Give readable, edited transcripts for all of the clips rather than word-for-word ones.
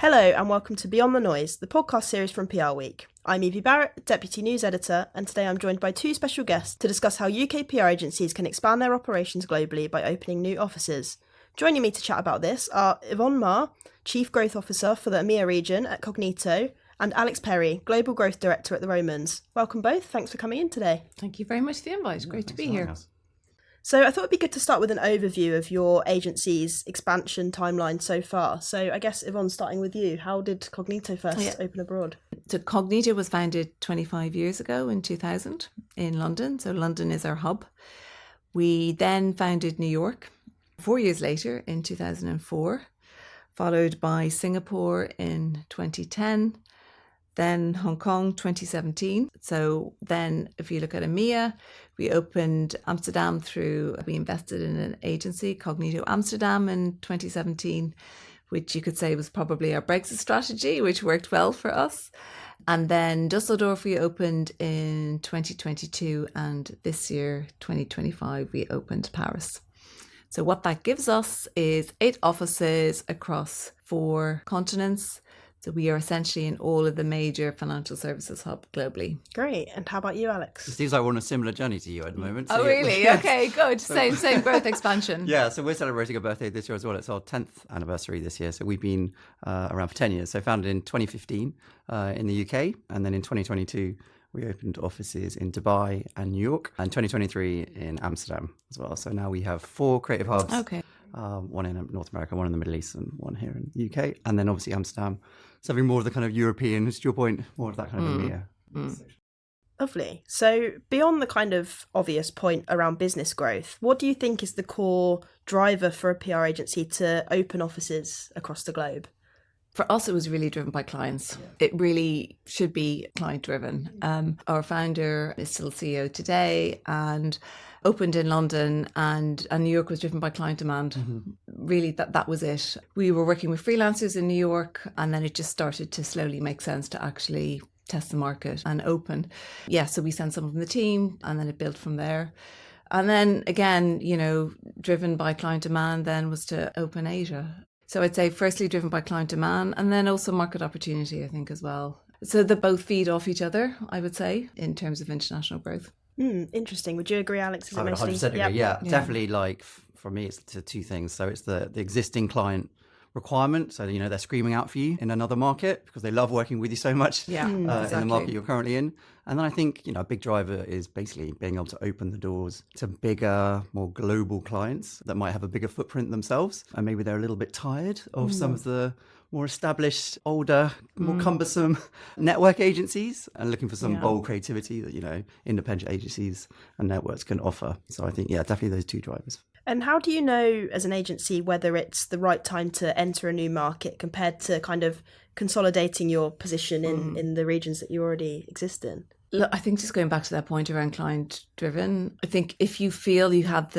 Hello and welcome to Beyond the Noise, the podcast series from PRWeek. I'm Evie Barrett, Deputy News Editor, and today I'm joined by two special guests to discuss how UK PR agencies can expand their operations globally by opening new offices. Joining me to chat about this are Yvonne Maher, Chief Growth Officer for the EMEA region at Cognito, and Alex Perry, Global Growth Director at the Romans. Welcome both, thanks for coming in today. Thank you very much for the invite, great to be here. So I thought it'd be good to start with an overview of your agency's expansion timeline so far. So I guess, Yvonne, starting with you, how did Cognito first open abroad? So Cognito was founded 25 years ago in 2000 in London. So London is our hub. We then founded New York 4 years later in 2004, followed by Singapore in 2010, then Hong Kong 2017. So then if you look at EMEA, we opened Amsterdam we invested in an agency, Cognito Amsterdam, in 2017, which you could say was probably our Brexit strategy, which worked well for us. And then Dusseldorf we opened in 2022, and this year, 2025, we opened Paris. So what that gives us is 8 offices across 4 continents. So we are essentially in all of the major financial services hub globally. Great. And how about you, Alex? It seems like we're on a similar journey to you at the moment. Oh, really? Okay, good. Same growth expansion. Yeah, so we're celebrating a birthday this year as well. It's our 10th anniversary this year. So we've been around for 10 years. So founded in 2015 in the UK. And then in 2022, we opened offices in Dubai and New York, and 2023 in Amsterdam as well. So now we have 4 creative hubs. Okay. One in North America, one in the Middle East, and one here in the UK. And then obviously Amsterdam, something more of the kind of European, to your point, more of that kind of EMEA. Lovely. So beyond the kind of obvious point around business growth, what do you think is the core driver for a PR agency to open offices across the globe? For us, it was really driven by clients. It really should be client driven. Our founder is still CEO today and opened in London, and New York was driven by client demand. Really, that was it. We were working with freelancers in New York, and then it just started to slowly make sense to actually test the market and open. Yeah, so we sent some from the team, and then it built from there. And then again, driven by client demand then was to open Asia. So I'd say firstly driven by client demand, and then also market opportunity, I think, as well. So they both feed off each other, I would say, in terms of international growth. Interesting. Would you agree, Alex? I would 100% agree. Yeah, definitely. Like for me, it's the 2 things. So it's the existing client requirement. So, they're screaming out for you in another market because they love working with you so much exactly. in the market you're currently in. And then I think, a big driver is basically being able to open the doors to bigger, more global clients that might have a bigger footprint themselves. And maybe they're a little bit tired of some of the more established, older, more cumbersome network agencies and looking for some bold creativity that, independent agencies and networks can offer. So I think, definitely those 2 drivers. And how do you know as an agency whether it's the right time to enter a new market compared to kind of consolidating your position in the regions that you already exist in? Look, I think just going back to that point around client driven, I think if you feel you have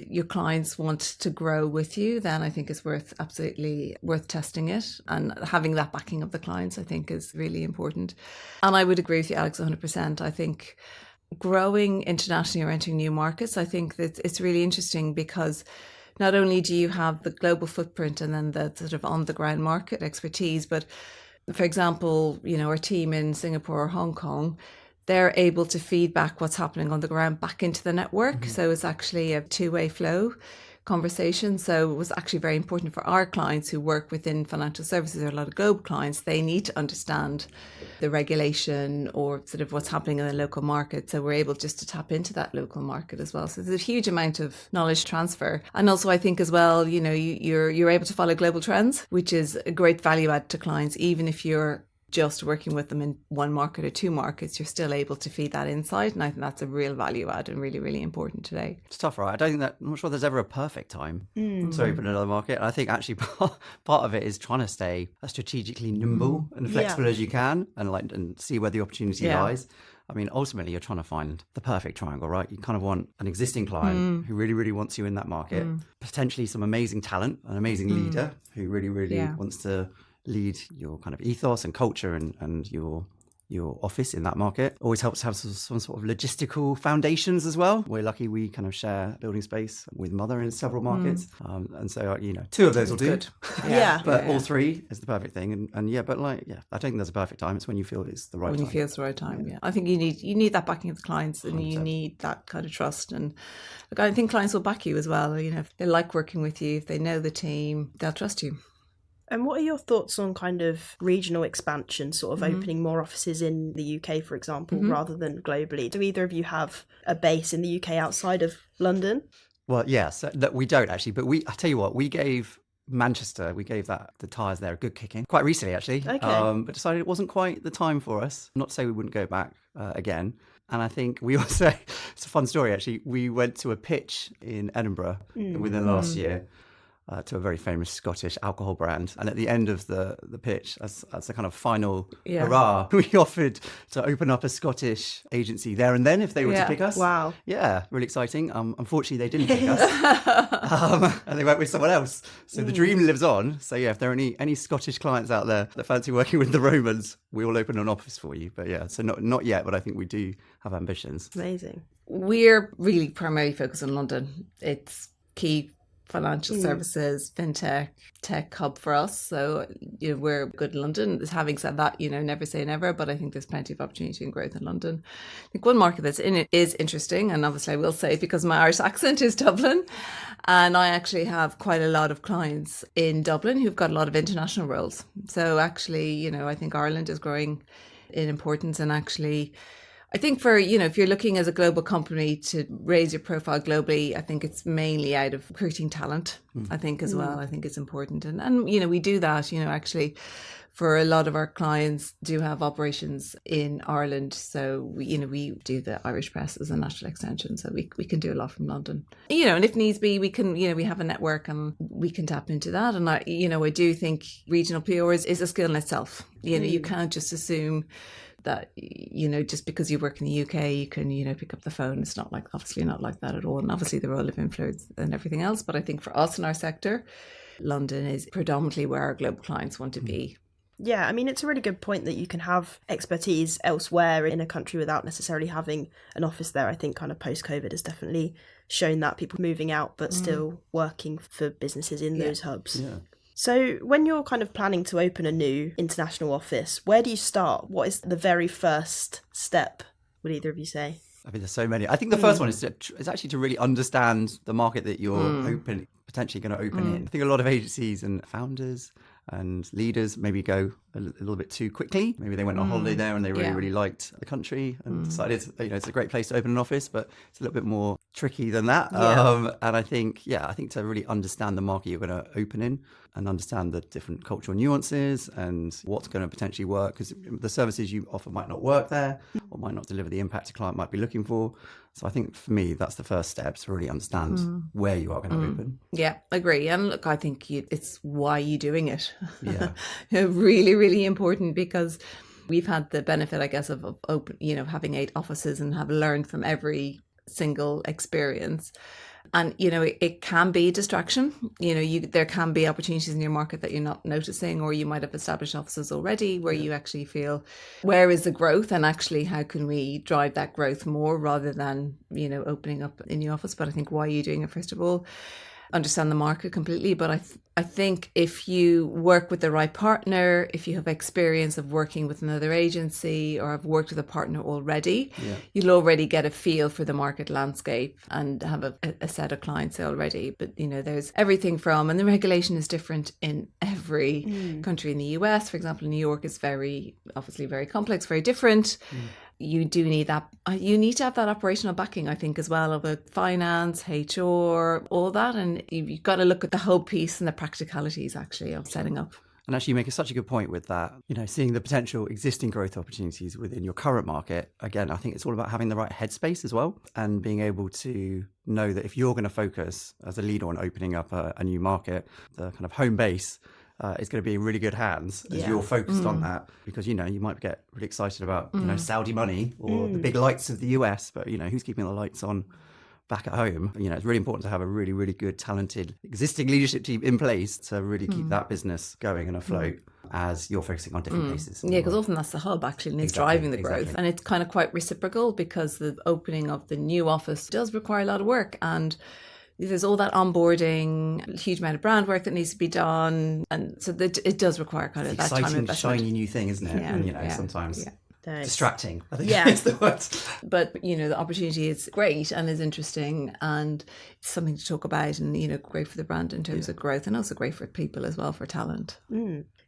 your clients want to grow with you, then I think it's absolutely worth testing it, and having that backing of the clients, I think, is really important. And I would agree with you, Alex, 100%. I think growing internationally or entering new markets, I think that it's really interesting because not only do you have the global footprint and then the sort of on the ground market expertise, but for example, our team in Singapore or Hong Kong, they're able to feed back what's happening on the ground back into the network. So it's actually a 2-way flow conversation. So it was actually very important for our clients who work within financial services, or a lot of global clients. They need to understand the regulation or sort of what's happening in the local market. So we're able just to tap into that local market as well. So there's a huge amount of knowledge transfer. And also I think as well, you're able to follow global trends, which is a great value add to clients. Even if you're just working with them in 1 market or 2 markets, you're still able to feed that insight. And I think that's a real value add and really, really important today. It's tough, right? I'm not sure there's ever a perfect time to open another market. And I think actually part of it is trying to stay as strategically nimble and flexible as you can and see where the opportunity lies. I mean, ultimately, you're trying to find the perfect triangle, right? You kind of want an existing client who really, really wants you in that market, potentially some amazing talent, an amazing leader who really, really wants to lead your kind of ethos and culture and your your office in that market. Always helps to have some sort of logistical foundations as well. We're lucky we kind of share building space with Mother in several markets. And so, two of those will do. Good. But all three is the perfect thing. And I don't think there's a perfect time. It's when you feel it's the right time. When you feel it's the right time, I think you need that backing of the clients, and 100%. You need that kind of trust. And look, I think clients will back you as well. If they like working with you, if they know the team, they'll trust you. And what are your thoughts on kind of regional expansion, sort of opening more offices in the UK, for example, rather than globally? Do either of you have a base in the UK outside of London? Well, yes, we don't actually. But I tell you what, we gave Manchester, the tyres there a good kicking quite recently, actually. Okay. But decided it wasn't quite the time for us. Not to say we wouldn't go back again. And I think we also, it's a fun story, actually. We went to a pitch in Edinburgh within last year. To a very famous Scottish alcohol brand. And at the end of the pitch, as a kind of final hurrah, we offered to open up a Scottish agency there and then if they were to pick us. Wow. Yeah, really exciting. Unfortunately, they didn't pick us. And they went with someone else. So the dream lives on. So if there are any Scottish clients out there that fancy working with the Romans, we will open an office for you. But so not yet, but I think we do have ambitions. Amazing. We're really primarily focused on London. It's key financial services, fintech, tech hub for us. So we're good in London. Having said that, never say never, but I think there's plenty of opportunity and growth in London. I think one market that's in it is interesting, and obviously I will say it because my Irish accent is Dublin, and I actually have quite a lot of clients in Dublin who've got a lot of international roles. So actually, I think Ireland is growing in importance, and actually I think for, if you're looking as a global company to raise your profile globally, I think it's mainly out of recruiting talent, I think as well. I think it's important. And we do that, actually for a lot of our clients do have operations in Ireland. So, we do the Irish press as a natural extension. So we can do a lot from London, and if needs be, we can, we have a network and we can tap into that. And I do think regional PR is a skill in itself. You can't just assume that just because you work in the UK you can pick up the phone. It's obviously not like that at all, and obviously the role of influence and everything else. But I think for us in our sector, London is predominantly where our global clients want to be. Yeah, I mean, it's a really good point that you can have expertise elsewhere in a country without necessarily having an office there. I think kind of post-COVID has definitely shown that, people moving out but still working for businesses in those hubs. Yeah. So when you're kind of planning to open a new international office, where do you start? What is the very first step, would either of you say? I mean, there's so many. I think the first one is actually to really understand the market that you're potentially going to open in. I think a lot of agencies and founders and leaders maybe go a little bit too quickly. Maybe they went on holiday there and they really liked the country and decided, it's a great place to open an office, but it's a little bit more tricky than that. And I think to really understand the market you're going to open in and understand the different cultural nuances and what's going to potentially work, because the services you offer might not work there or might not deliver the impact a client might be looking for. So I think for me, that's the first step, to really understand where you are going to open. Yeah, agree. And look, I think it's why you're doing it. Yeah. Really, really important, because we've had the benefit, I guess, of open, having 8 offices and have learned from every single experience. And, it can be a distraction. There can be opportunities in your market that you're not noticing, or you might have established offices already where you actually feel, where is the growth, and actually how can we drive that growth more, rather than, opening up a new office. But I think why are you doing it, first of all? Understand the market completely. But I think if you work with the right partner, if you have experience of working with another agency or have worked with a partner already, you'll already get a feel for the market landscape and have a set of clients already. But, there's everything from, and the regulation is different in every country. In the US, for example, New York is obviously very complex, very different. You do need that. You need to have that operational backing, I think, as well, of a finance, HR, all that. And you've got to look at the whole piece and the practicalities, actually, of setting up. And actually, you make such a good point with that, seeing the potential existing growth opportunities within your current market. Again, I think it's all about having the right headspace as well, and being able to know that if you're going to focus as a leader on opening up a new market, the kind of home base is going to be in really good hands as you're focused on that, because you might get really excited about Saudi money or the big lights of the US, but who's keeping the lights on back at home? It's really important to have a really, really good, talented existing leadership team in place to really keep that business going and afloat. as you're focusing on different places. Yeah, because often that's the hub actually, and it's driving the growth. And it's kind of quite reciprocal because the opening of the new office does require a lot of work, and there's all that onboarding, a huge amount of brand work that needs to be done. And so it does require kind of that time investment. Exciting, shiny new thing, isn't it? Yeah, and sometimes distracting, I think is the word. But, the opportunity is great and is interesting, and it's something to talk about, and, great for the brand in terms of growth, and also great for people as well, for talent.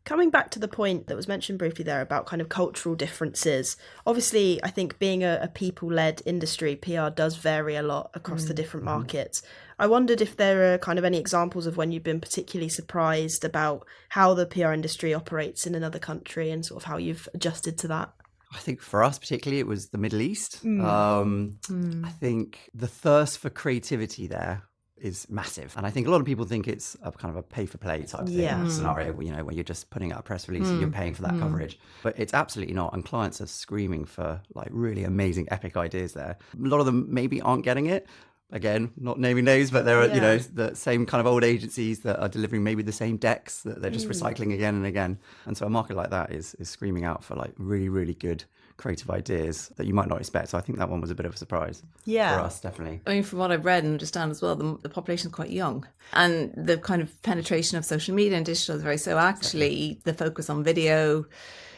Coming back to the point that was mentioned briefly there about kind of cultural differences, obviously I think being a people-led industry, PR does vary a lot across the different markets. I wondered if there are kind of any examples of when you've been particularly surprised about how the PR industry operates in another country and sort of how you've adjusted to that. I think for us particularly, it was the Middle East. I think the thirst for creativity there is massive. And I think a lot of people think it's a kind of a pay-for-play type thing, scenario, where you're just putting out a press release and you're paying for that coverage. But it's absolutely not. And clients are screaming for like really amazing, epic ideas there. A lot of them maybe aren't getting it. Again, not naming names, but there are, the same kind of old agencies that are delivering maybe the same decks that they're just recycling again and again. And so a market like that is screaming out for like really, really good creative ideas that you might not expect. So I think that one was a bit of a surprise for us, definitely. I mean, from what I've read and understand as well, the population is quite young, and the kind of penetration of social media and digital is very, so actually the focus on video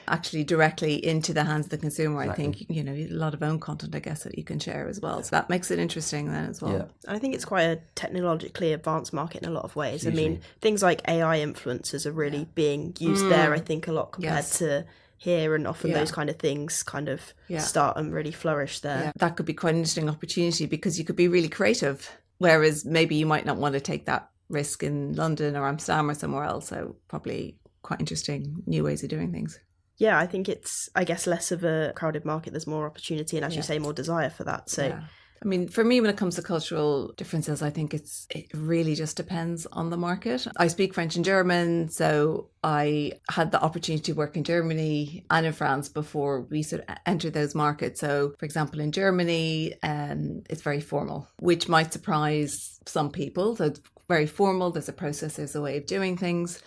actually directly into the hands of the consumer. I think, a lot of own content, I guess, that you can share as well. So that makes it interesting then as well. Yeah. I think it's quite a technologically advanced market in a lot of ways. Hugely. I mean, things like AI influencers are really being used there, I think, a lot compared to here, and often those kind of things kind of start and really flourish there. Yeah. That could be quite an interesting opportunity because you could be really creative, whereas maybe you might not want to take that risk in London or Amsterdam or somewhere else. So probably quite interesting new ways of doing things. Yeah, I think it's, less of a crowded market. There's more opportunity and, as you say, more desire for that. So, I mean, for me, when it comes to cultural differences, I think it really just depends on the market. I speak French and German, so I had the opportunity to work in Germany and in France before we sort of entered those markets. So, for example, in Germany, it's very formal, which might surprise some people. So it's very formal. There's a process, there's a way of doing things.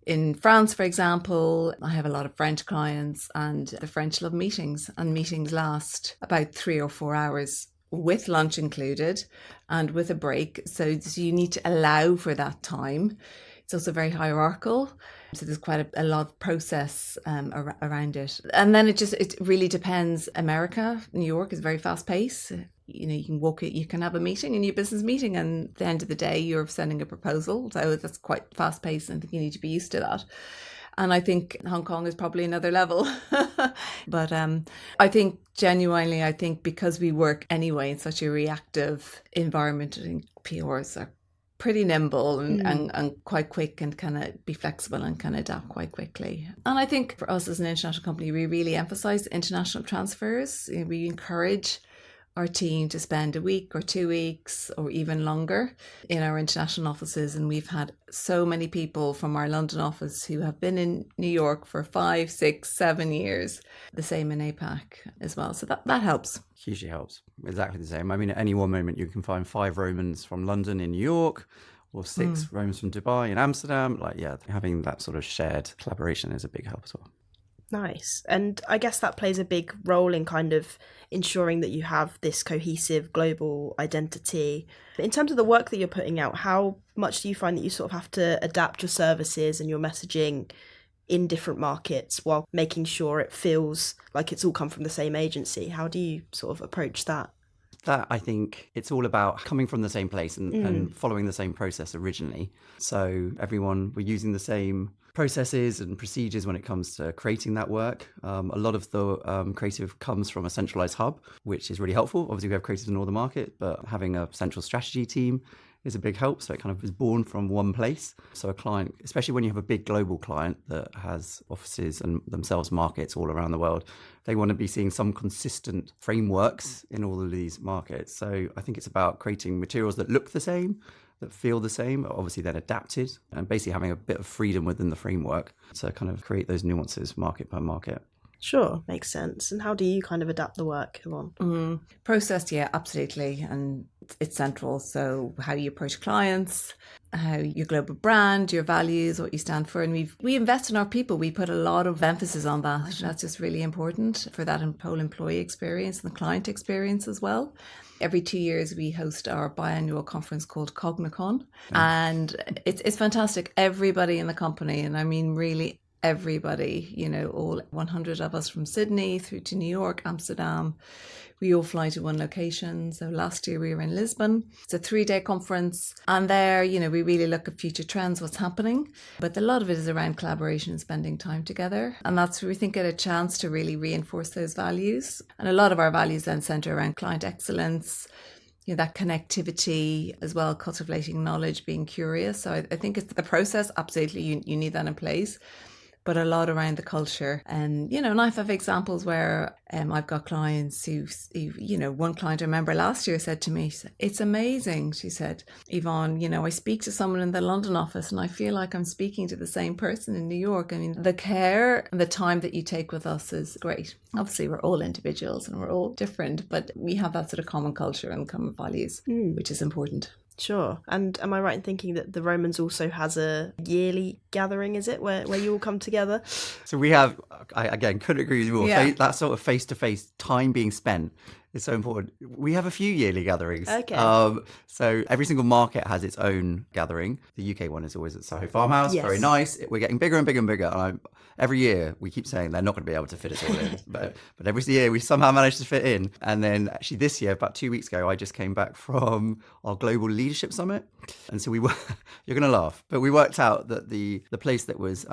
In France, for example, I have a lot of French clients, and the French love meetings, and meetings last about 3 or 4 hours with lunch included and with a break. So you need to allow for that time. It's also very hierarchical. So there's quite a lot of process around it. And then it really depends. America, New York is very fast paced. You can you can have a meeting, a new business meeting, and at the end of the day, you're sending a proposal. So that's quite fast paced, and I think you need to be used to that. And I think Hong Kong is probably another level. But I think genuinely, because we work anyway in such a reactive environment, I think PRs are pretty nimble and quite quick, and kind of be flexible and kind of adapt quite quickly. And I think for us as an international company, we really emphasize international transfers. We encourage our team to spend a week or 2 weeks or even longer in our international offices. And we've had so many people from our London office who have been in New York for 5, 6, 7 years. The same in APAC as well. So that helps. Hugely helps. Exactly the same. I mean, at any one moment, you can find 5 Romans from London in New York, or 6 Romans from Dubai and Amsterdam. Having that sort of shared collaboration is a big help as well. Nice. And I guess that plays a big role in kind of ensuring that you have this cohesive global identity. In terms of the work that you're putting out, how much do you find that you sort of have to adapt your services and your messaging in different markets while making sure it feels like it's all come from the same agency? How do you sort of approach that? That, I think, it's all about coming from the same place and following the same process originally. So we're using the same processes and procedures when it comes to creating that work. A lot of the creative comes from a centralized hub, which is really helpful. Obviously, we have creatives in all the market, but having a central strategy team is a big help. So it kind of is born from one place. So a client, especially when you have a big global client that has offices and themselves markets all around the world, they want to be seeing some consistent frameworks in all of these markets. So I think it's about creating materials that look the same, that feel the same, obviously then adapted, and basically having a bit of freedom within the framework to kind of create those nuances market by market. Sure, makes sense. And how do you kind of adapt the work, Yvonne? Process, yeah, absolutely. And it's central. So how you approach clients, how your global brand, your values, what you stand for. And we invest in our people. We put a lot of emphasis on that. That's just really important for that whole employee experience and the client experience as well. Every 2 years, we host our biannual conference called Cognito. And it's fantastic. Everybody in the company, and I mean really everybody, all 100 of us from Sydney through to New York, Amsterdam, we all fly to one location. So last year we were in Lisbon. It's a 3-day conference. And there, we really look at future trends, what's happening. But a lot of it is around collaboration and spending time together. And that's where we think get a chance to really reinforce those values. And a lot of our values then center around client excellence, that connectivity as well, cultivating knowledge, being curious. So I think it's the process. Absolutely, you need that in place. But a lot around the culture. And, and I have examples where I've got clients who, one client I remember last year said to me, it's amazing. She said, Yvonne, I speak to someone in the London office and I feel like I'm speaking to the same person in New York. I mean, the care and the time that you take with us is great. Obviously, we're all individuals and we're all different, but we have that sort of common culture and common values, which is important. Sure. And am I right in thinking that the Romans also has a yearly gathering, is it, where you all come together? So we have, I again, couldn't agree with you more. Yeah. That sort of face-to-face time being spent is so important. We have a few yearly gatherings. Okay. So every single market has its own gathering. The UK one is always at Soho Farmhouse. Yes. Very nice. We're getting bigger and bigger and bigger. And every year we keep saying they're not going to be able to fit us all in. but every year we somehow manage to fit in. And then actually this year, about 2 weeks ago, I just came back from our Global Leadership Summit. And so we were, you're going to laugh, but we worked out that the place that was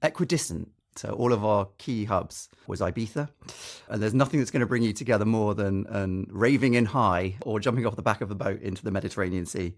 equidistant, so all of our key hubs, was Ibiza. And there's nothing that's going to bring you together more than raving in high or jumping off the back of a boat into the Mediterranean Sea.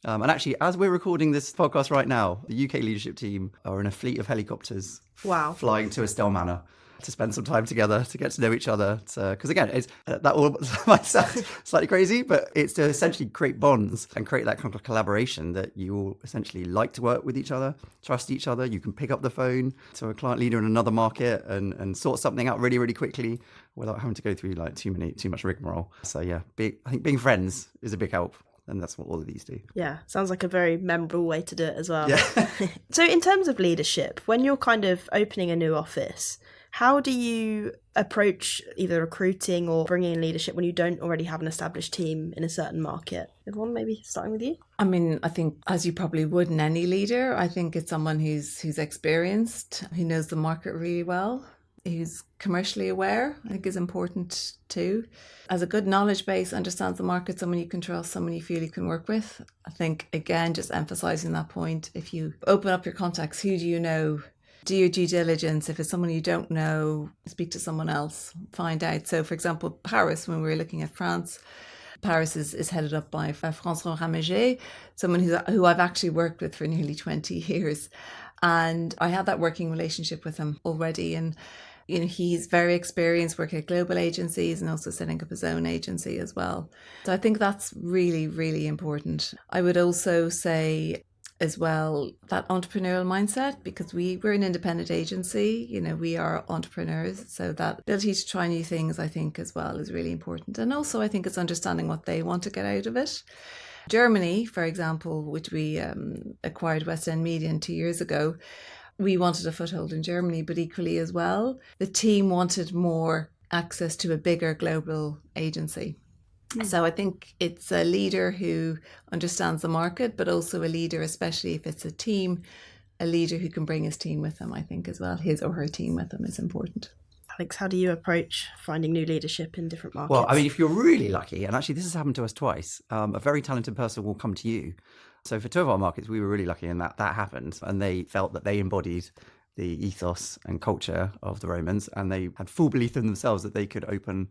And actually, as we're recording this podcast right now, the UK leadership team are in a fleet of helicopters flying to Estelle Manor to spend some time together, to get to know each other. Because again, it's, that all might sound slightly crazy, but it's to essentially create bonds and create that kind of collaboration that you all essentially like to work with each other, trust each other. You can pick up the phone to a client leader in another market and sort something out really, really quickly without having to go through like too much rigmarole. So yeah, I think being friends is a big help. And that's what all of these do. Yeah, sounds like a very memorable way to do it as well. Yeah. So in terms of leadership, when you're kind of opening a new office, how do you approach either recruiting or bringing in leadership when you don't already have an established team in a certain market? Yvonne, maybe starting with you? I mean, I think as you probably would in any leader, I think it's someone who's experienced, who knows the market really well, who's commercially aware, I think is important too. Has a good knowledge base, understands the market, someone you can trust, someone you feel you can work with. I think, again, just emphasising that point, if you open up your contacts, who do you know? Do your due diligence. If it's someone you don't know, speak to someone else, find out. So, for example, Paris, when we were looking at France, Paris is headed up by François Ramager, someone who I've actually worked with for nearly 20 years. And I had that working relationship with him already. And he's very experienced working at global agencies and also setting up his own agency as well. So I think that's really, really important. I would also say as well that entrepreneurial mindset, because we're an independent agency, we are entrepreneurs. So that ability to try new things, I think, as well is really important. And also I think it's understanding what they want to get out of it. Germany, for example, which we acquired West End Media 2 years ago, we wanted a foothold in Germany, but equally as well, the team wanted more access to a bigger global agency. So I think it's a leader who understands the market, but also a leader, especially if it's a team, a leader who can bring his team with him, I think as well. His or her team with him is important. Alex, how do you approach finding new leadership in different markets? Well, I mean, if you're really lucky, and actually this has happened to us twice, a very talented person will come to you. So for 2 of our markets, we were really lucky in that happened. And they felt that they embodied the ethos and culture of the Romans, and they had full belief in themselves that they could open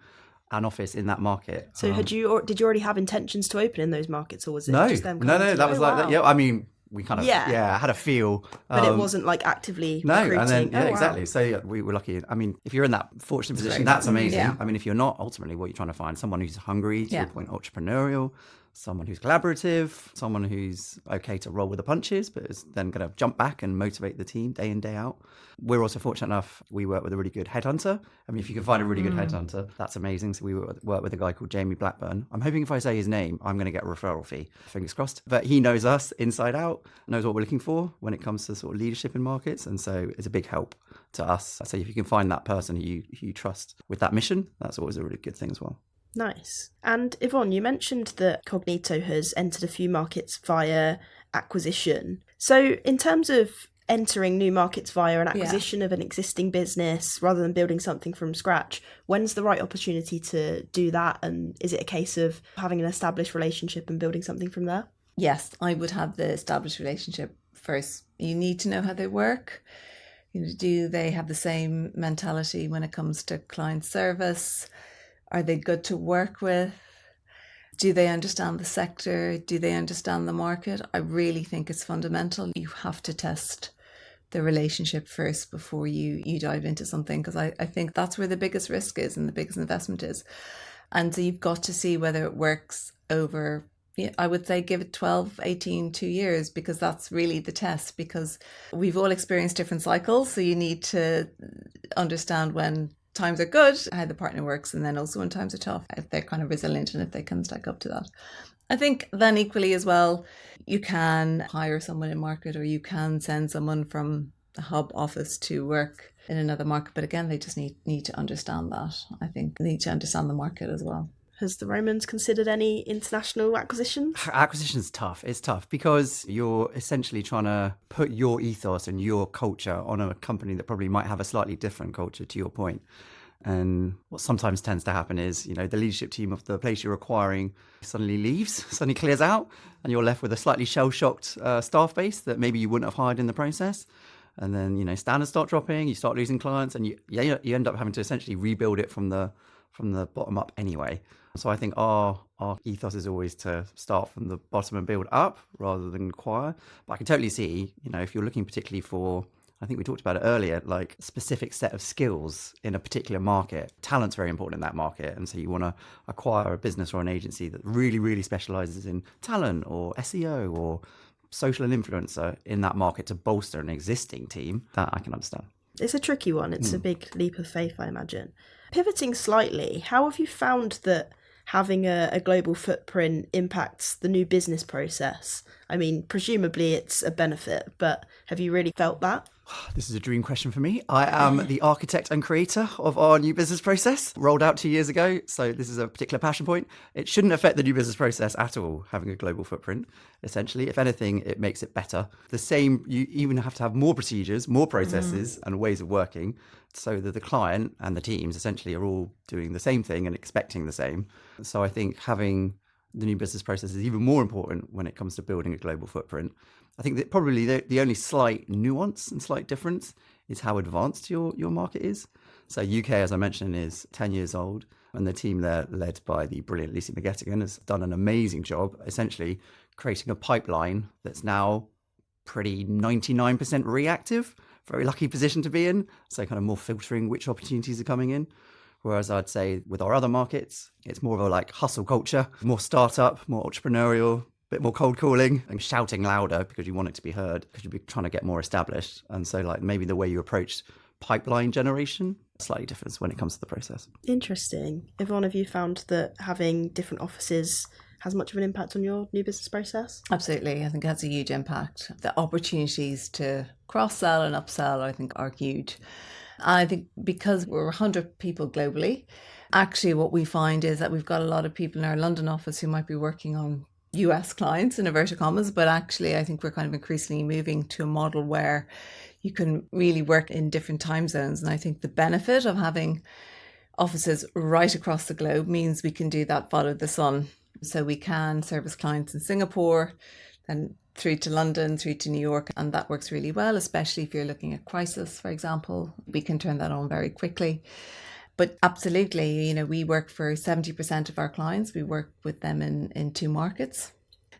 an office in that market. So did you already have intentions to open in those markets, or was it just them coming No, to that you? was Oh, like wow. that. Yeah, I mean, we kind of had a feel. But it wasn't like actively recruiting. And then, wow. exactly. So yeah, we were lucky. I mean, if you're in that fortunate position, that's amazing. Yeah. I mean, if you're not, ultimately what you're trying to find, someone who's hungry, to your point, entrepreneurial, someone who's collaborative, someone who's okay to roll with the punches, but is then going to jump back and motivate the team day in, day out. We're also fortunate enough, we work with a really good headhunter. I mean, if you can find a really good headhunter, that's amazing. So we work with a guy called Jamie Blackburn. I'm hoping if I say his name, I'm going to get a referral fee, fingers crossed. But he knows us inside out, knows what we're looking for when it comes to sort of leadership in markets. And so it's a big help to us. So if you can find that person who you trust with that mission, that's always a really good thing as well. Nice. And Yvonne, you mentioned that Cognito has entered a few markets via acquisition. So in terms of entering new markets via an acquisition of an existing business rather than building something from scratch, when's the right opportunity to do that? And is it a case of having an established relationship and building something from there? Yes, I would have the established relationship first. You need to know how they work. Do they have the same mentality when it comes to client service? Are they good to work with? Do they understand the sector? Do they understand the market? I really think it's fundamental. You have to test the relationship first before you dive into something, because I think that's where the biggest risk is and the biggest investment is. And so you've got to see whether it works over, I would say give it 12, 18, 2 years, because that's really the test, because we've all experienced different cycles. So you need to understand when times are good, how the partner works, and then also when times are tough, if they're kind of resilient and if they can stack up to that. I think then equally as well, you can hire someone in market, or you can send someone from the hub office to work in another market. But again, they just need to understand that. I think they need to understand the market as well. Has the Romans considered any international acquisitions? Acquisition's tough. It's tough because you're essentially trying to put your ethos and your culture on a company that probably might have a slightly different culture, to your point. And what sometimes tends to happen is, the leadership team of the place you're acquiring suddenly leaves, suddenly clears out, and you're left with a slightly shell-shocked staff base that maybe you wouldn't have hired in the process. And then, standards start dropping, you start losing clients, and you end up having to essentially rebuild it from the bottom up anyway. So I think our ethos is always to start from the bottom and build up rather than acquire. But I can totally see, if you're looking particularly for, I think we talked about it earlier, like a specific set of skills in a particular market. Talent's very important in that market. And so you want to acquire a business or an agency that really, really specializes in talent or SEO or social and influencer in that market to bolster an existing team. That I can understand. It's a tricky one. It's a big leap of faith, I imagine. Pivoting slightly, how have you found that having a global footprint impacts the new business process? I mean, presumably it's a benefit, but have you really felt that? This is a dream question for me. I am the architect and creator of our new business process, rolled out 2 years ago. So this is a particular passion point. It shouldn't affect the new business process at all, having a global footprint, essentially. If anything, it makes it better. The same, you even have to have more procedures, more processes and ways of working, so that the client and the teams essentially are all doing the same thing and expecting the same. So I think having the new business process is even more important when it comes to building a global footprint. I think that probably the only slight nuance and slight difference is how advanced your market is. So UK, as I mentioned, is 10 years old, and the team there, led by the brilliant Lucy McGettigan, has done an amazing job, essentially creating a pipeline that's now pretty 99% reactive. Very lucky position to be in. So kind of more filtering which opportunities are coming in. Whereas I'd say with our other markets, it's more of a like hustle culture, more startup, more entrepreneurial, bit more cold calling and shouting louder because you want it to be heard, because you'll be trying to get more established. And so like maybe the way you approach pipeline generation, slightly different when it comes to the process. Interesting. Yvonne, have you found that having different offices has much of an impact on your new business process? Absolutely. I think it has a huge impact. The opportunities to cross-sell and upsell, I think, are huge. And I think because we're 100 people globally, actually what we find is that we've got a lot of people in our London office who might be working on US clients in inverted commas, but actually I think we're kind of increasingly moving to a model where you can really work in different time zones. And I think the benefit of having offices right across the globe means we can do that follow the sun. So we can service clients in Singapore, then through to London, through to New York, and that works really well, especially if you're looking at crisis, for example. We can turn that on very quickly. But absolutely, we work for 70% of our clients. We work with them in 2 markets.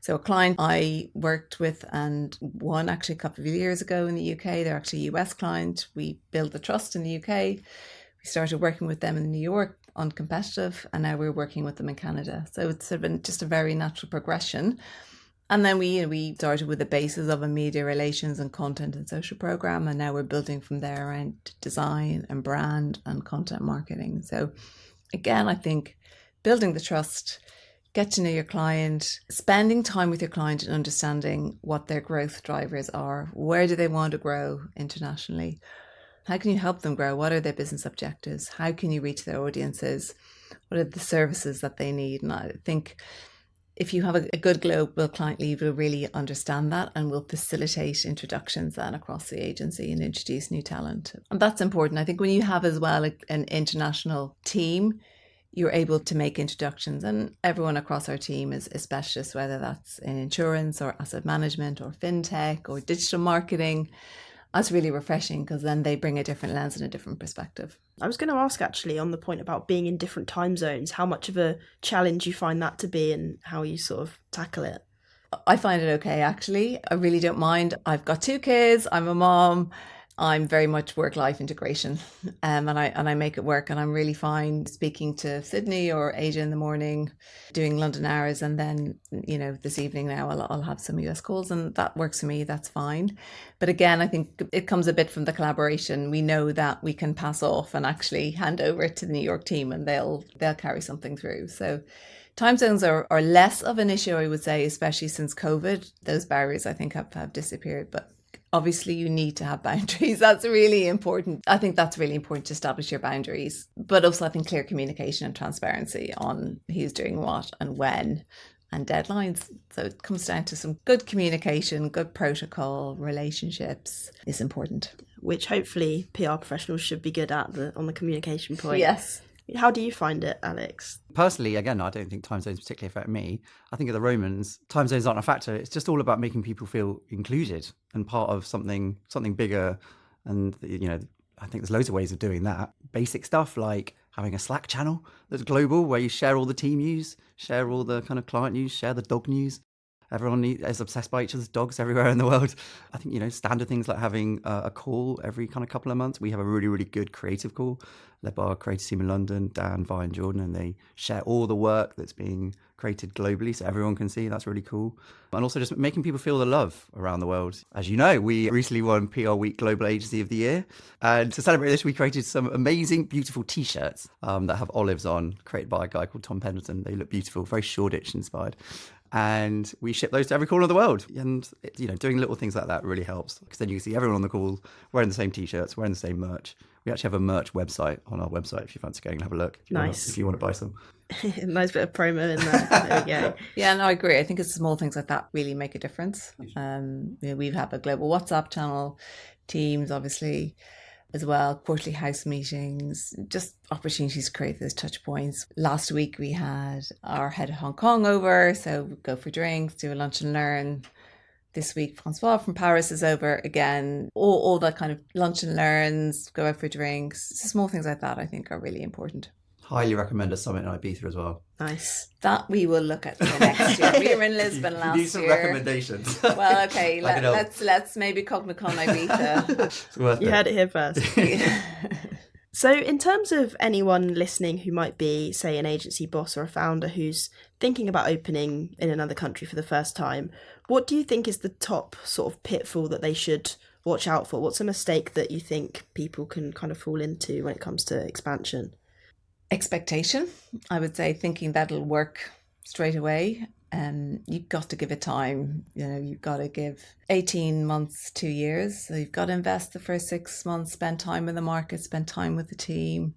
So a client I worked with and won actually a couple of years ago in the UK, they're actually a US client. We built the trust in the UK. We started working with them in New York uncompetitive, and now we're working with them in Canada. So it's sort of just a very natural progression. And then we started with the basis of a media relations and content and social program, and now we're building from there around design and brand and content marketing. So again, I think building the trust, get to know your client, spending time with your client and understanding what their growth drivers are. Where do they want to grow internationally? How can you help them grow? What are their business objectives? How can you reach their audiences? What are the services that they need? And I think if you have a good global client lead, will really understand that and will facilitate introductions then across the agency and introduce new talent. And that's important. I think when you have as well an international team, you're able to make introductions, and everyone across our team is specialists, whether that's in insurance or asset management or fintech or digital marketing. That's really refreshing because then they bring a different lens and a different perspective. I was going to ask actually on the point about being in different time zones, how much of a challenge you find that to be and how you sort of tackle it. I find it okay, actually. I really don't mind. I've got 2 kids. I'm a mom. I'm very much work-life integration, and I make it work, and I'm really fine speaking to Sydney or Asia in the morning, doing London hours, and then this evening now I'll have some US calls, and that works for me. That's fine. But again, I think it comes a bit from the collaboration. We know that we can pass off and actually hand over to the New York team, and they'll carry something through. So time zones are less of an issue, I would say, especially since COVID. Those barriers I think have disappeared, but obviously you need to have boundaries. That's really important. I think that's really important to establish your boundaries, but also I think clear communication and transparency on who's doing what and when, and deadlines. So it comes down to some good communication, good protocol, relationships is important. Which hopefully PR professionals should be good at on the communication point. Yes. How do you find it, Alex? Personally, again, I don't think time zones particularly affect me. I think of the Romans, time zones aren't a factor. It's just all about making people feel included and part of something bigger. And, I think there's loads of ways of doing that. Basic stuff like having a Slack channel that's global where you share all the team news, share all the kind of client news, share the dog news. Everyone is obsessed by each other's dogs everywhere in the world. I think, standard things like having a call every kind of couple of months. We have a really, really good creative call led by our creative team in London, Dan, Vi and Jordan, and they share all the work that's being created globally so everyone can see. That's really cool. And also just making people feel the love around the world. As you know, we recently won PRWeek Global Agency of the Year. And to celebrate this, we created some amazing, beautiful T-shirts that have olives on, created by a guy called Tom Pendleton. They look beautiful, very Shoreditch inspired. And we ship those to every corner of the world. And, doing little things like that really helps because then you can see everyone on the call wearing the same T-shirts, wearing the same merch. We actually have a merch website on our website if you fancy going and have a look. If you want to buy some. Nice bit of promo in there. There we go. Yeah, no, I agree. I think it's small things like that really make a difference. We have a global WhatsApp channel, Teams, obviously, as well, quarterly house meetings, just opportunities to create those touch points. Last week we had our head of Hong Kong over, so go for drinks, do a lunch and learn. This week, Francois from Paris is over again. All that kind of lunch and learns, go out for drinks. Small things like that I think are really important. Highly recommend a summit in Ibiza as well. Nice. That we will look at for next year. We were in Lisbon last year. Need some recommendations. Well, okay, let's maybe Cognito Ibiza. It's worth You heard it here first. So in terms of anyone listening who might be, say, an agency boss or a founder who's thinking about opening in another country for the first time, what do you think is the top sort of pitfall that they should watch out for? What's a mistake that you think people can kind of fall into when it comes to expansion? Expectation, I would say, thinking that'll work straight away. You've got to give it time. You've got to give 18 months, 2 years. So you've got to invest the first 6 months, spend time in the market, spend time with the team,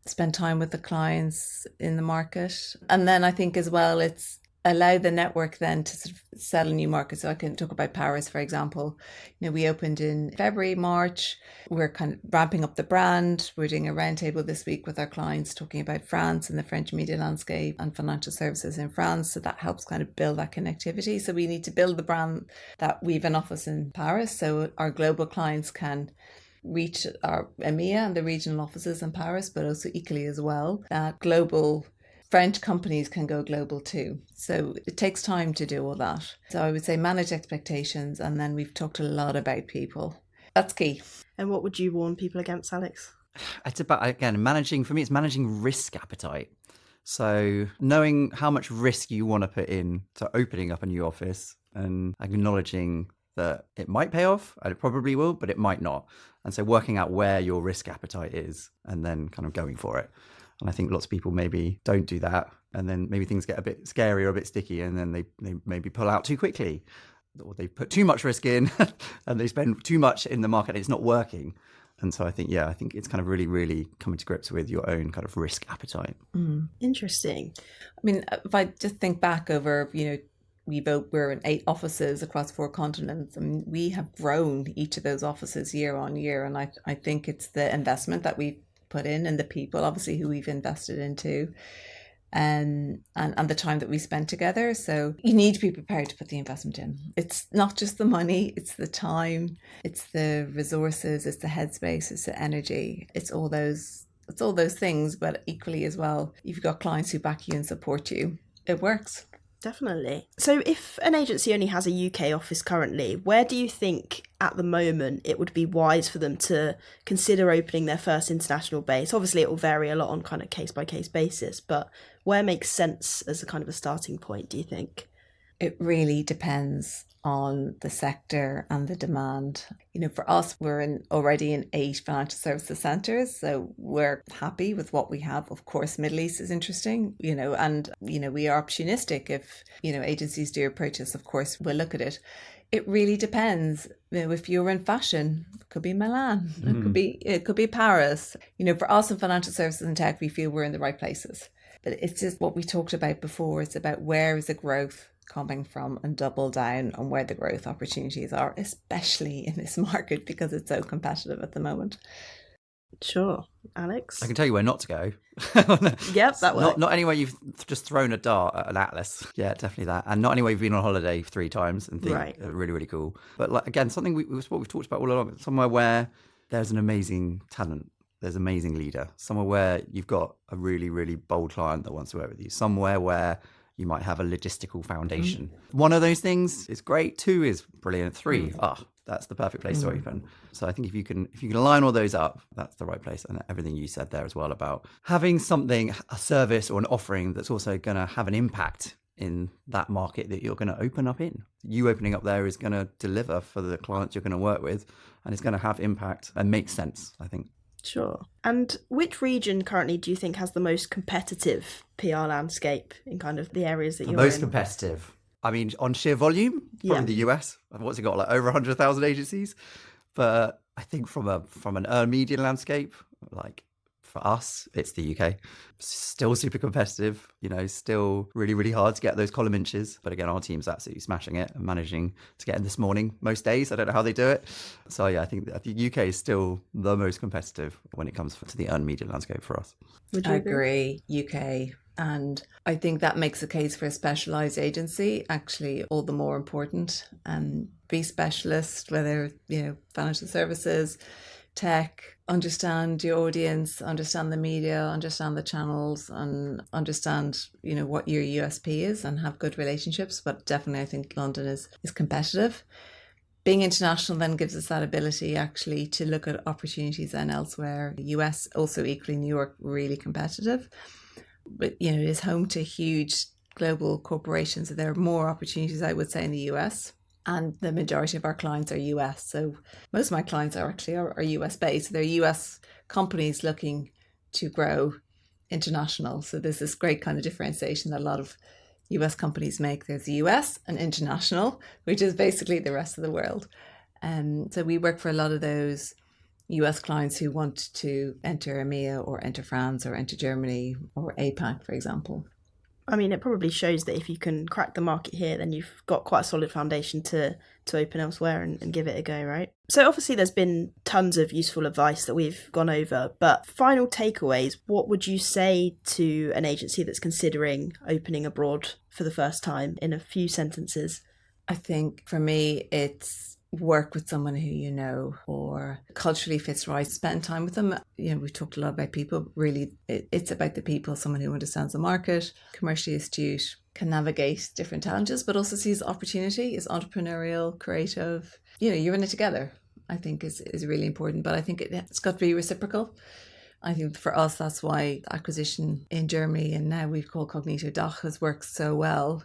spend time with the clients in the market. And then I think as well, it's allow the network then to sort of settle new markets. So I can talk about Paris, for example. We opened in February, March. We're kind of ramping up the brand. We're doing a roundtable this week with our clients talking about France and the French media landscape and financial services in France. So that helps kind of build that connectivity. So we need to build the brand that we've an office in Paris so our global clients can reach our EMEA and the regional offices in Paris, but also equally as well that global French companies can go global too. So it takes time to do all that. So I would say manage expectations, and then we've talked a lot about people. That's key. And what would you warn people against, Alex? It's about, again, managing, for me, it's managing risk appetite. So knowing how much risk you want to put in to opening up a new office and acknowledging that it might pay off, and it probably will, but it might not. And so working out where your risk appetite is and then kind of going for it. And I think lots of people maybe don't do that. And then maybe things get a bit scary or a bit sticky, and then they maybe pull out too quickly, or they put too much risk in and they spend too much in the market and it's not working. And so I think it's kind of really, really coming to grips with your own kind of risk appetite. Interesting. I mean, if I just think back over, we're in 8 offices across 4 continents, and we have grown each of those offices year on year. And I think it's the investment that we've put in and the people, obviously, who we've invested into, and the time that we spent together. So you need to be prepared to put the investment in. It's not just the money, it's the time, it's the resources, it's the headspace, it's the energy, it's all those things. But equally as well, you've got clients who back you and support you, it works. Definitely. So if an agency only has a UK office currently, where do you think at the moment it would be wise for them to consider opening their first international base? Obviously, it will vary a lot on kind of case-by-case basis, but where makes sense as a kind of a starting point, do you think? It really depends on the sector and the demand. For us, we're already in 8 financial services centres, so we're happy with what we have. Of course, Middle East is interesting, and we are opportunistic. If agencies do approach us, of course, we'll look at it. It really depends. If you're in fashion, it could be Milan, it could be Paris. For us in financial services and tech, we feel we're in the right places. But it's just what we talked about before. It's about where is the growth coming from, and double down on where the growth opportunities are, especially in this market because it's so competitive at the moment. Sure. Alex? I can tell you where not to go. Yep, that way. Not anywhere you've just thrown a dart at an atlas. Yeah, definitely that. And not anywhere you've been on holiday 3 times and think Right. really, really cool. But again, something was what we've talked about all along, somewhere where there's an amazing talent. There's an amazing leader. Somewhere where you've got a really, really bold client that wants to work with you. Somewhere where you might have a logistical foundation. One of those things is great. 2 is brilliant. 3, that's the perfect place to open. So I think if you can line all those up, that's the right place. And everything you said there as well about having something, a service or an offering that's also going to have an impact in that market that you're going to open up in. You opening up there is going to deliver for the clients you're going to work with, and it's going to have impact and make sense, I think. Sure. And which region currently do you think has the most competitive PR landscape in kind of the areas that you're Most in? competitive. I mean, on sheer volume, probably the US. What's it got? Like over 100,000 agencies. But I think from an earned media landscape, like for us, it's the UK. Still super competitive, still really, really hard to get those column inches. But again, our team's absolutely smashing it and managing to get in this morning most days. I don't know how they do it. So yeah, I think the UK is still the most competitive when it comes to the earned media landscape for us. I agree, UK. And I think that makes the case for a specialised agency actually all the more important. Be specialist, whether, financial services, tech, understand your audience, understand the media, understand the channels, and understand, what your USP is, and have good relationships. But definitely I think London is competitive. Being international then gives us that ability actually to look at opportunities then elsewhere. The US, also equally New York, really competitive. But, it is home to huge global corporations. So there are more opportunities, I would say, in the US. And the majority of our clients are US. So most of my clients are US based. They're US companies looking to grow international. So there's this great kind of differentiation that a lot of US companies make. There's the US and international, which is basically the rest of the world. So we work for a lot of those US clients who want to enter EMEA or enter France or enter Germany or APAC, for example. I mean, it probably shows that if you can crack the market here, then you've got quite a solid foundation to open elsewhere and give it a go, right? So obviously there's been tons of useful advice that we've gone over, but final takeaways, what would you say to an agency that's considering opening abroad for the first time in a few sentences? I think for me, it's work with someone who or culturally fits right, spend time with them. We've talked a lot about people. Really, it's about the people, someone who understands the market, commercially astute, can navigate different challenges, but also sees opportunity, is entrepreneurial, creative. You're in it together, I think is really important. But I think it's got to be reciprocal. I think for us, that's why the acquisition in Germany and now we've called Cognito DACH has worked so well,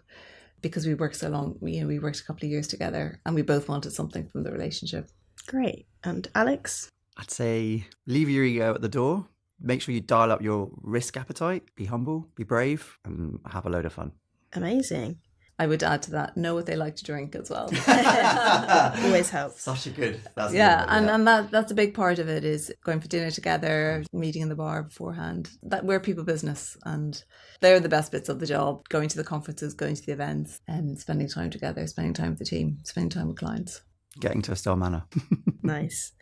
because we worked so long. We worked a couple of years together and we both wanted something from the relationship. Great. And Alex? I'd say leave your ego at the door. Make sure you dial up your risk appetite. Be humble, be brave, and have a load of fun. Amazing. I would add to that, know what they like to drink as well. Always helps. Such a good. That's and that's a big part of it, is going for dinner together, meeting in the bar beforehand. That we're people business, and they're the best bits of the job. Going to the conferences, going to the events, and spending time together, spending time with the team, spending time with clients. Getting to Estelle Manor. Nice.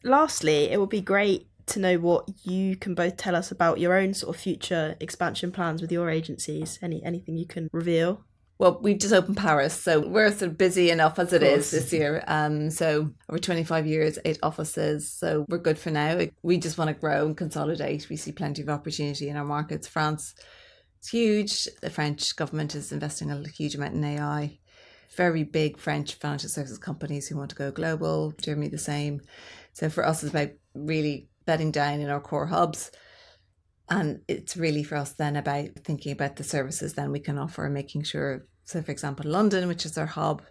Lastly, it would be great to know what you can both tell us about your own sort of future expansion plans with your agencies. Anything you can reveal? Well, we've just opened Paris, so we're sort of busy enough as it is this year. So over 25 years, 8 offices, so we're good for now. We just want to grow and consolidate. We see plenty of opportunity in our markets. France is huge. The French government is investing a huge amount in AI. Very big French financial services companies who want to go global. Germany the same. So for us, it's about really bedding down in our core hubs. And it's really for us then about thinking about the services then we can offer and making sure. So for example, London, which is our hub,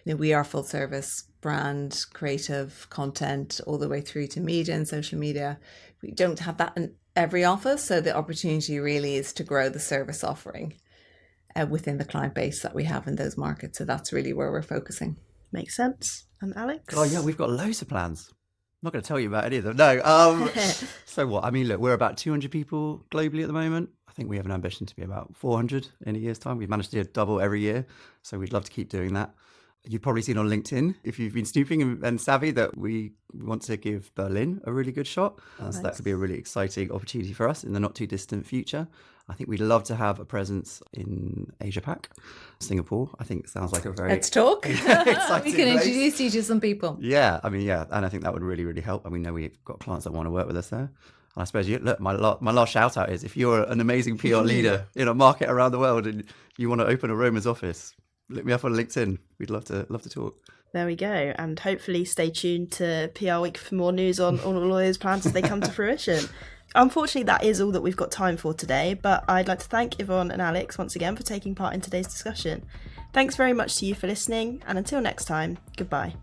we are full service brand, creative content, all the way through to media and social media. We don't have that in every office. So the opportunity really is to grow the service offering within the client base that we have in those markets. So that's really where we're focusing. Makes sense. And Alex? Oh yeah, we've got loads of plans. I'm not going to tell you about any of them. No. So what? I mean, look, we're about 200 people globally at the moment. I think we have an ambition to be about 400 in a year's time. We've managed to double every year. So we'd love to keep doing that. You've probably seen on LinkedIn, if you've been snooping and savvy, that we want to give Berlin a really good shot. So that could be a really exciting opportunity for us in the not too distant future. I think we'd love to have a presence in Asia Pac. Singapore, I think, sounds like a very... Let's talk. We can introduce you to some people. Yeah, I mean, yeah. And I think that would really, really help. I mean, we've got clients that want to work with us there. And I suppose, look, my last shout out is, if you're an amazing PR leader in a market around the world and you want to open a Roma's office, look me up on LinkedIn. We'd love to talk. There we go. And hopefully stay tuned to PR Week for more news on all of those plans as they come to fruition. Unfortunately, that is all that we've got time for today, but I'd like to thank Yvonne and Alex once again for taking part in today's discussion. Thanks very much to you for listening, and until next time, goodbye.